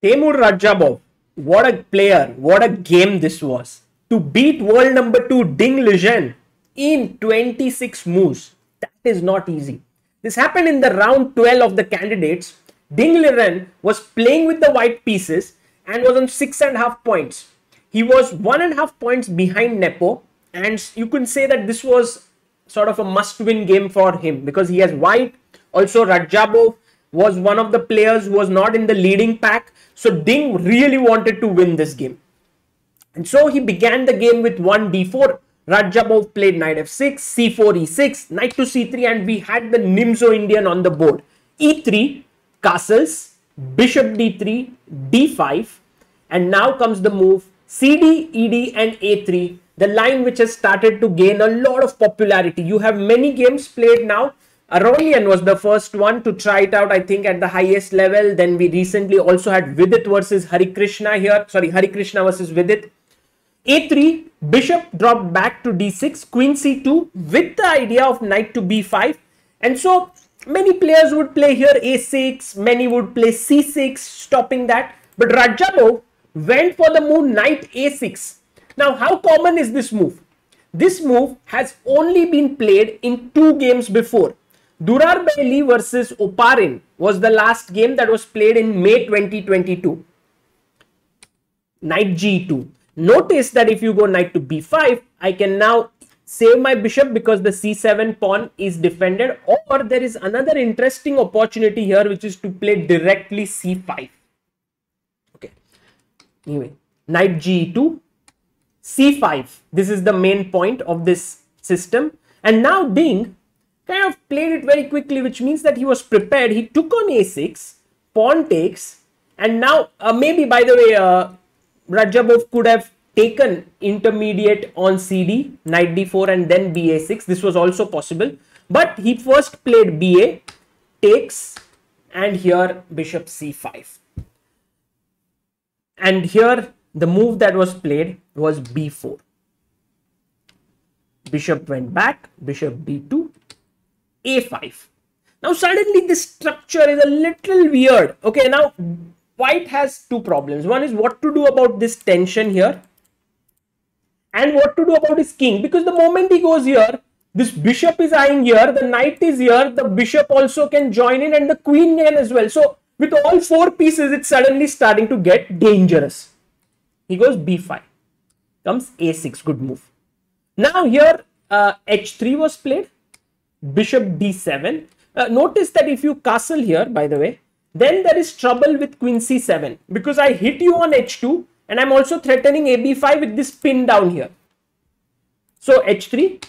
Teimour Radjabov, what a player, what a game this was. To beat world number 2 Ding Liren in 26 moves, that is not easy. This happened in the round 12 of the candidates. Ding Liren was playing with the white pieces and was on 6.5 points. He was 1.5 points behind Nepo, and you can say that this was sort of a must-win game for him because he has white. Also, Radjabov was one of the players who was not in the leading pack. So Ding really wanted to win this game. And so he began the game with 1 d4. Radjabov played knight f6, c4, e6, knight to c3, and we had the Nimzo Indian on the board. e3, castles, bishop d3, d5, and now comes the move cd, ed, and a3, the line which has started to gain a lot of popularity. You have many games played now. Aronian was the first one to try it out, I think, at the highest level. Then we recently also had Vidit versus Harikrishna here. Sorry, Harikrishna versus Vidit. a3, bishop dropped back to d6, queen c2 with the idea of knight to b5. And so many players would play here a6, many would play c6, stopping that. But Radjabov went for the move knight a6. Now, how common is this move? This move has only been played in 2 games before. Durar Bailey versus Oparin was the last game that was played in May 2022. Knight g2. Notice that if you go knight to b5, I can now save my bishop because the c7 pawn is defended. Or there is another interesting opportunity here, which is to play directly c5. Okay. Anyway, knight g2, c5. This is the main point of this system. And now Ding kind of played it very quickly, which means that he was prepared. He took on a6, pawn takes, and now maybe, by the way, Radjabov could have taken intermediate on cd, knight d4, and then ba6. This was also possible, but he first played ba, takes, and here bishop c5. And here the move that was played was b4. Bishop went back, bishop d2, a5. Now suddenly this structure is a little weird. Okay, now white has 2 problems. One is what to do about this tension here and what to do about his king, because the moment he goes here, this bishop is eyeing here, the knight is here, the bishop also can join in, and the queen can as well. So with all 4 pieces, it's suddenly starting to get dangerous. He goes b5, comes a6, good move. Now here h3 was played, bishop d7. Notice that if you castle here, by the way, then there is trouble with queen c7 because I hit you on h2 and I'm also threatening ab5 with this pin down here. So h3,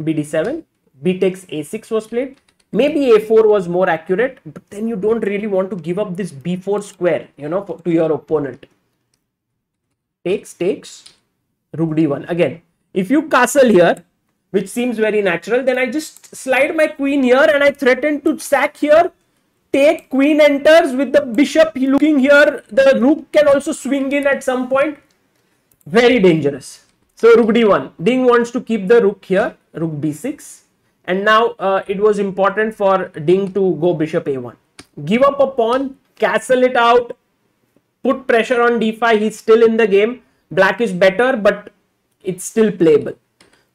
bd7, b takes a6 was played. Maybe a4 was more accurate, but then you don't really want to give up this b4 square, you know, to your opponent. Takes, rook d1. Again, if you castle here, which seems very natural, then I just slide my queen here and I threaten to sack here. Take, queen enters with the bishop looking here. The rook can also swing in at some point. Very dangerous. So rook d1. Ding wants to keep the rook here. Rook b6. And now it was important for Ding to go bishop a1. Give up a pawn. Castle it out. Put pressure on d5. He's still in the game. Black is better, but it's still playable.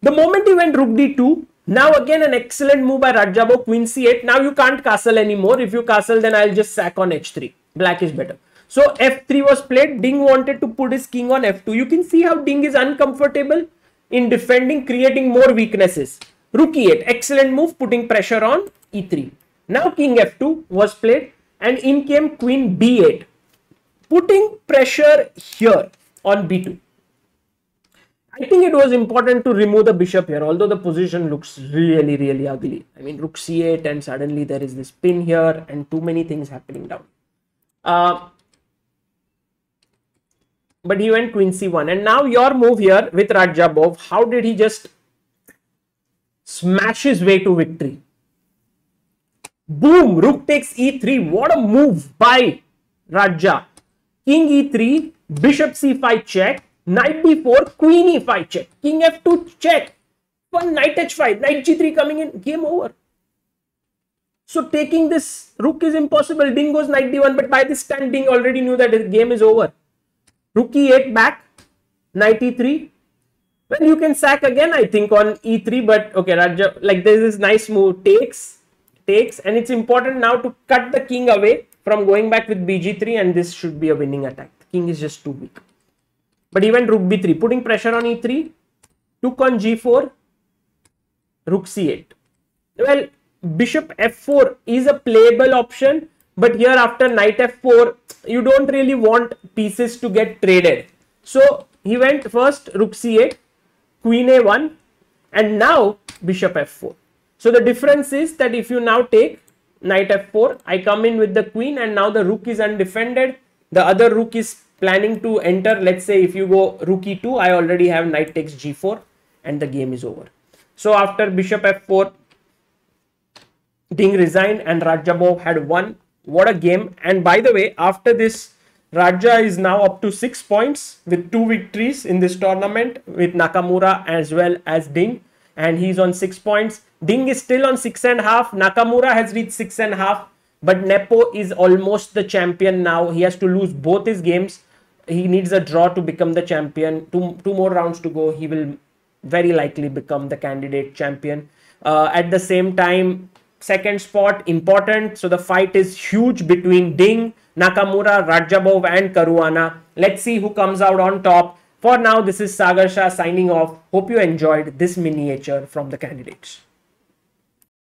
The moment he went rook d2, now again an excellent move by Radjabov, queen c8. Now you can't castle anymore. If you castle, then I'll just sack on h3. Black is better. So f3 was played. Ding wanted to put his king on f2. You can see how Ding is uncomfortable in defending, creating more weaknesses. Rook e8, excellent move, putting pressure on e3. Now king f2 was played and in came queen b8, putting pressure here on b2. I think it was important to remove the bishop here, although the position looks really, really ugly. I mean, rook c8 and suddenly there is this pin here and too many things happening down. But he went queen c1. And now your move here with Radjabov, how did he just smash his way to victory? Boom! Rook takes e3. What a move by Radja. King e3, bishop c5 check. Knight b4, queen e5 check, king f2 check, one knight h5, knight g3 coming in, game over. So taking this rook is impossible. Ding goes knight d1, but by this time Ding already knew that the game is over. Rook e8 back, knight e3. Well, you can sack again, I think, on e3, but okay, Raja, like there's this nice move, takes, and it's important now to cut the king away from going back with bg3, and this should be a winning attack. The king is just too weak. But he went rook b3, putting pressure on e3, took on g4, rook c8. Well, bishop f4 is a playable option, but here after knight f4, you don't really want pieces to get traded. So he went first rook c8, queen a1, and now bishop f4. So the difference is that if you now take knight f4, I come in with the queen, and now the rook is undefended. The other rook is planning to enter. Let's say if you go rook e2, I already have knight takes g4, and the game is over. So after bishop f4, Ding resigned and Radjabov had won. What a game. And by the way, after this, Raja is now up to 6 points with 2 victories in this tournament with Nakamura as well as Ding. And he's on 6 points. Ding is still on 6.5. Nakamura has reached 6.5. But Nepo is almost the champion now. He has to lose both his games. He needs a draw to become the champion. Two more rounds to go. He will very likely become the candidate champion. At the same time, second spot important. So the fight is huge between Ding, Nakamura, Radjabov and Caruana. Let's see who comes out on top. For now, this is Sagar Shah signing off. Hope you enjoyed this miniature from the candidates.